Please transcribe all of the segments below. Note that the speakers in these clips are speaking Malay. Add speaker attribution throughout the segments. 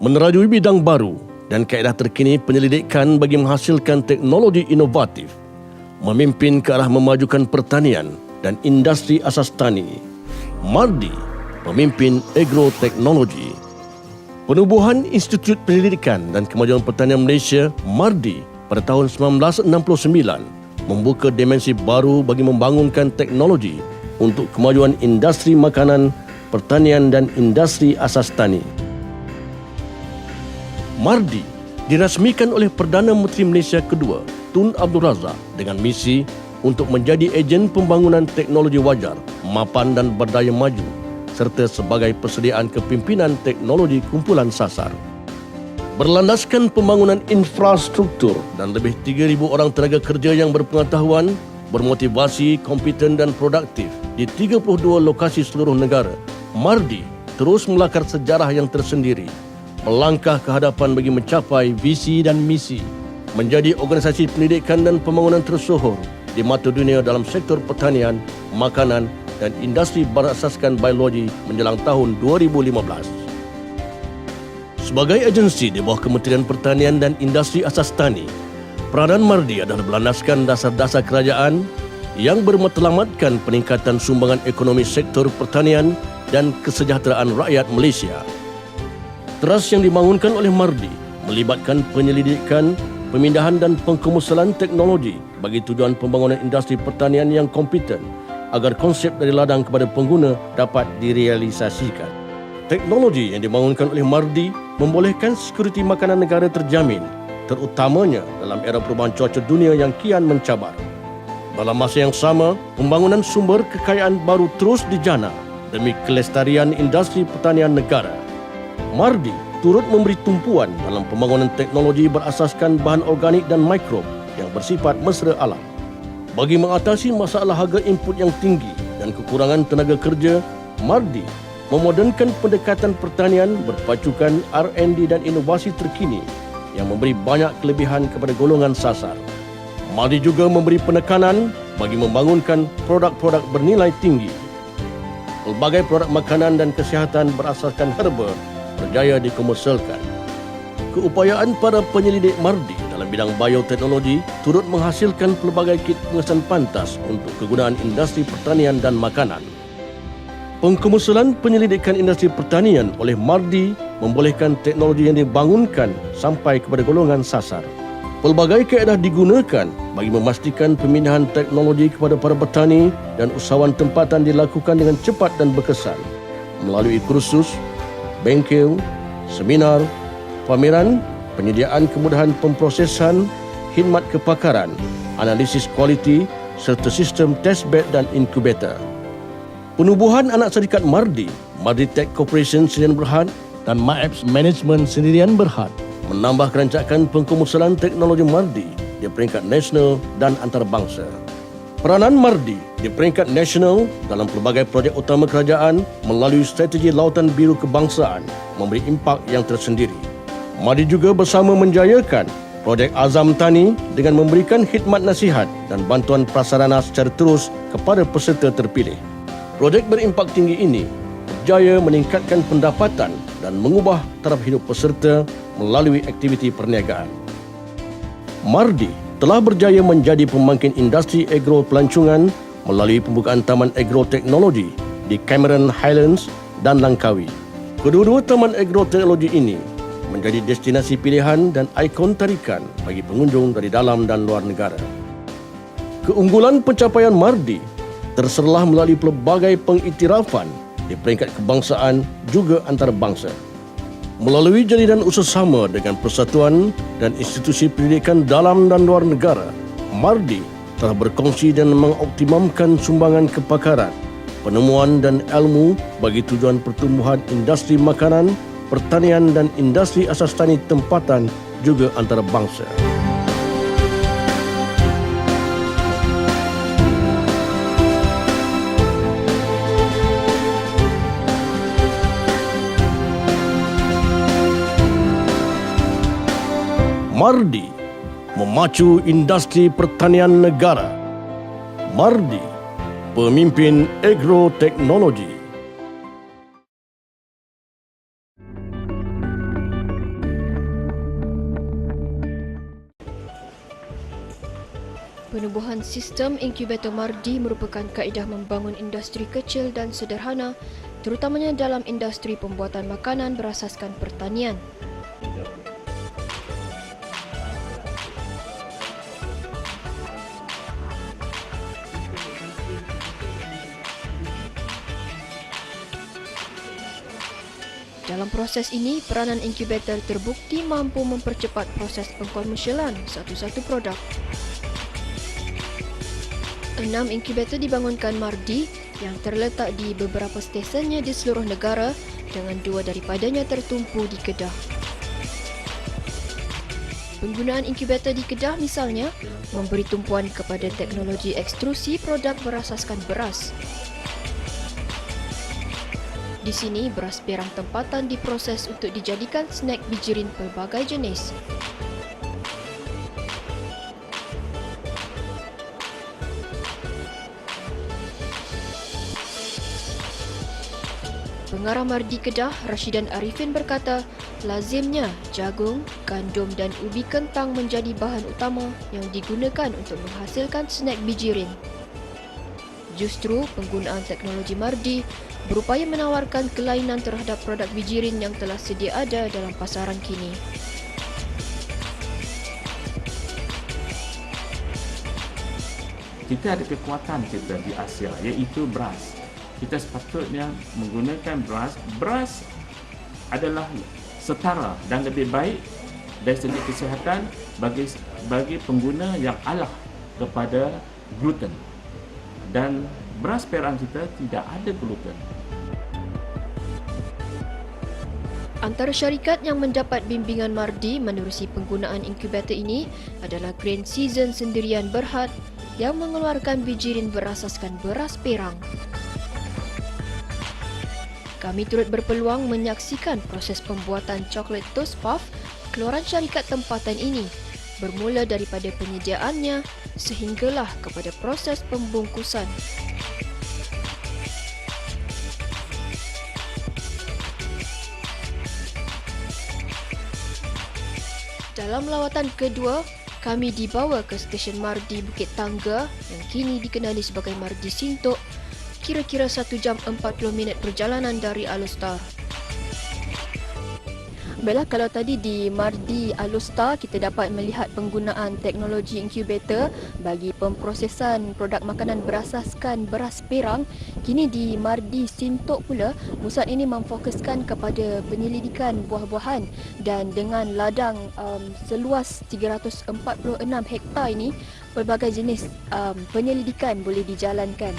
Speaker 1: menerajui bidang baru dan kaedah terkini penyelidikan bagi menghasilkan teknologi inovatif, memimpin ke arah memajukan pertanian dan industri asas tani. Mardi, pemimpin agroteknologi. Penubuhan Institut Penyelidikan dan Kemajuan Pertanian Malaysia, Mardi, pada tahun 1969 membuka dimensi baru bagi membangunkan teknologi untuk kemajuan industri makanan, pertanian dan industri asas tani. Mardi dirasmikan oleh Perdana Menteri Malaysia kedua, Tun Abdul Razak, dengan misi untuk menjadi ejen pembangunan teknologi wajar, mapan dan berdaya maju serta sebagai persediaan kepimpinan teknologi kumpulan sasar. Berlandaskan pembangunan infrastruktur dan lebih 3,000 orang tenaga kerja yang berpengetahuan, bermotivasi, kompeten dan produktif di 32 lokasi seluruh negara, Mardi terus melakar sejarah yang tersendiri, melangkah ke hadapan bagi mencapai visi dan misi, menjadi organisasi pendidikan dan pembangunan tersohor di mata dunia dalam sektor pertanian, makanan dan industri berasaskan biologi menjelang tahun 2015. Sebagai agensi di bawah Kementerian Pertanian dan Industri Asas Tani, peranan Mardi adalah berlandaskan dasar-dasar kerajaan yang bermatlamatkan peningkatan sumbangan ekonomi sektor pertanian dan kesejahteraan rakyat Malaysia. Teras yang dibangunkan oleh Mardi melibatkan penyelidikan, pemindahan dan pengkomersialan teknologi bagi tujuan pembangunan industri pertanian yang kompeten agar konsep dari ladang kepada pengguna dapat direalisasikan. Teknologi yang dibangunkan oleh Mardi membolehkan sekuriti makanan negara terjamin, terutamanya dalam era perubahan cuaca dunia yang kian mencabar. Dalam masa yang sama, pembangunan sumber kekayaan baru terus dijana demi kelestarian industri pertanian negara. Mardi turut memberi tumpuan dalam pembangunan teknologi berasaskan bahan organik dan mikrob yang bersifat mesra alam. Bagi mengatasi masalah harga input yang tinggi dan kekurangan tenaga kerja, Mardi memodernkan pendekatan pertanian berpacukan R&D dan inovasi terkini yang memberi banyak kelebihan kepada golongan sasar. Mardi juga memberi penekanan bagi membangunkan produk-produk bernilai tinggi. Pelbagai produk makanan dan kesihatan berasaskan herba berjaya dikomersialkan. Keupayaan para penyelidik Mardi dalam bidang bioteknologi turut menghasilkan pelbagai kit pengesan pantas untuk kegunaan industri pertanian dan makanan. Pengkomersialan penyelidikan industri pertanian oleh Mardi membolehkan teknologi yang dibangunkan sampai kepada golongan sasar. Pelbagai kaedah digunakan bagi memastikan pemindahan teknologi kepada para petani dan usahawan tempatan dilakukan dengan cepat dan berkesan melalui kursus, bengkel, seminar, pameran, penyediaan kemudahan pemprosesan, khidmat kepakaran, analisis kualiti serta sistem testbed dan inkubator. Penubuhan anak syarikat Mardi, Mardi Tech Corporation Sdn Bhd dan MAEPS Management Sdn Bhd menambah kerancakan pengkomersialan teknologi Mardi di peringkat nasional dan antarabangsa. Peranan Mardi di peringkat nasional dalam pelbagai projek utama kerajaan melalui strategi Lautan Biru Kebangsaan memberi impak yang tersendiri. Mardi juga bersama menjayakan projek Azam Tani dengan memberikan khidmat nasihat dan bantuan prasarana secara terus kepada peserta terpilih. Projek berimpak tinggi ini berjaya meningkatkan pendapatan dan mengubah taraf hidup peserta melalui aktiviti perniagaan. Mardi telah berjaya menjadi pembangkit industri agro pelancongan melalui pembukaan Taman Agroteknologi di Cameron Highlands dan Langkawi. Kedua-dua taman agroteknologi ini menjadi destinasi pilihan dan ikon tarikan bagi pengunjung dari dalam dan luar negara. Keunggulan pencapaian Mardi terserlah melalui pelbagai pengiktirafan di peringkat kebangsaan juga antarabangsa. Melalui jalinan usaha dengan persatuan dan institusi pendidikan dalam dan luar negara, Mardi telah berkongsi dan mengoptimumkan sumbangan kepakaran, penemuan dan ilmu bagi tujuan pertumbuhan industri makanan, pertanian dan industri asas tani tempatan juga antarabangsa. Mardi memacu industri pertanian negara. Mardi, pemimpin agroteknologi.
Speaker 2: Penubuhan sistem inkubator Mardi merupakan kaedah membangun industri kecil dan sederhana, terutamanya dalam industri pembuatan makanan berasaskan pertanian. Dalam proses ini, peranan inkubator terbukti mampu mempercepat proses pengkomersialan satu-satu produk. 6 inkubator dibangunkan Mardi yang terletak di beberapa stesyennya di seluruh negara dengan 2 daripadanya tertumpu di Kedah. Penggunaan inkubator di Kedah misalnya memberi tumpuan kepada teknologi ekstrusi produk berasaskan beras. Di sini, beras perang tempatan diproses untuk dijadikan snack bijirin pelbagai jenis. Pengarah Mardi Kedah, Rashidan Arifin berkata, lazimnya jagung, gandum dan ubi kentang menjadi bahan utama yang digunakan untuk menghasilkan snack bijirin. Justru, penggunaan teknologi Mardi berupaya menawarkan kelainan terhadap produk bijirin yang telah sedia ada dalam pasaran kini.
Speaker 3: Kita ada kekuatan kita di Asia, iaitu beras. Kita sepatutnya menggunakan beras. Beras adalah setara dan lebih baik dari segi kesihatan bagi pengguna yang alah kepada gluten. Dan beras perang kita tidak ada gluten.
Speaker 2: Antara syarikat yang mendapat bimbingan Mardi menerusi penggunaan inkubator ini adalah Grain Season Sendirian Berhad yang mengeluarkan bijirin berasaskan beras perang. Kami turut berpeluang menyaksikan proses pembuatan coklat toast puff keluaran syarikat tempatan ini, bermula daripada penyediaannya sehinggalah kepada proses pembungkusan. Dalam lawatan kedua, kami dibawa ke stesen Mardi Bukit Tangga yang kini dikenali sebagai Mardi Sintok, kira-kira 1 jam 40 minit perjalanan dari Alustar. Baiklah, kalau tadi di Mardi Alustar kita dapat melihat penggunaan teknologi inkubator bagi pemprosesan produk makanan berasaskan beras perang. Kini di Mardi Sintok pula, pusat ini memfokuskan kepada penyelidikan buah-buahan dan dengan ladang seluas 346 hektar ini, pelbagai jenis penyelidikan boleh dijalankan.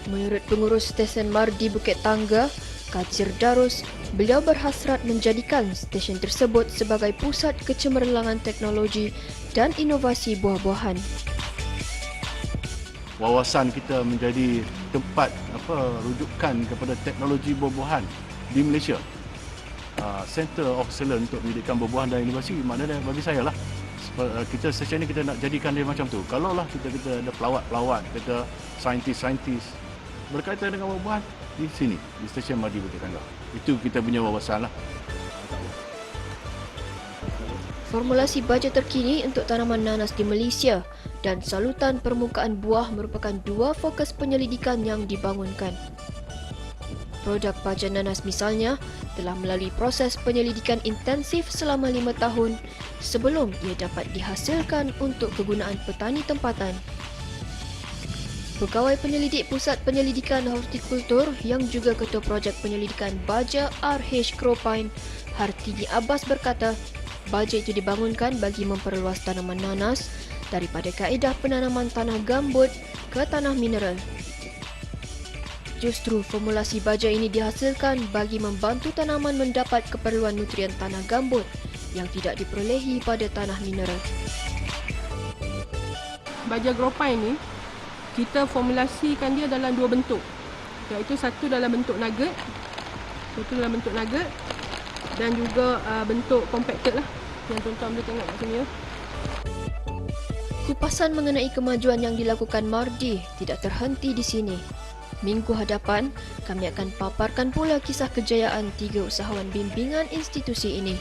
Speaker 2: Menurut pengurus stesen Mardi Bukit Tangga, Kacir Darus, beliau berhasrat menjadikan stesen tersebut sebagai pusat kecemerlangan teknologi dan inovasi buah-buahan.
Speaker 4: Wawasan kita menjadi tempat rujukan kepada teknologi buah-buahan di Malaysia. Center of Excellence untuk pendidikan buah-buahan dan inovasi, maknanya bagi saya lah, kita stesen ni kita nak jadikan dia macam tu. Kalaulah kita ada pelawat-pelawat, kita saintis-saintis berkaitan dengan buah-buahan di sini, di stesen Mardi Bukit Tangga. Itu kita punya wawasan lah.
Speaker 2: Formulasi baja terkini untuk tanaman nanas di Malaysia dan salutan permukaan buah merupakan 2 fokus penyelidikan yang dibangunkan. Produk baja nanas misalnya telah melalui proses penyelidikan intensif selama 5 tahun sebelum ia dapat dihasilkan untuk kegunaan petani tempatan. Pegawai penyelidik Pusat Penyelidikan Hortikultur yang juga Ketua Projek Penyelidikan Baja RH Kropine, Hartini Abbas berkata, baja itu dibangunkan bagi memperluas tanaman nanas daripada kaedah penanaman tanah gambut ke tanah mineral. Justru formulasi baja ini dihasilkan bagi membantu tanaman mendapat keperluan nutrien tanah gambut yang tidak diperolehi pada tanah mineral.
Speaker 5: Baja Kropine ni kita formulasikan dia dalam 2 bentuk, iaitu satu dalam bentuk nugget, dan juga bentuk compacted lah, yang tuan-tuan boleh tengok kat sini ya.
Speaker 2: Kupasan mengenai kemajuan yang dilakukan Mardi tidak terhenti di sini. Minggu hadapan, kami akan paparkan pula kisah kejayaan 3 usahawan bimbingan institusi ini.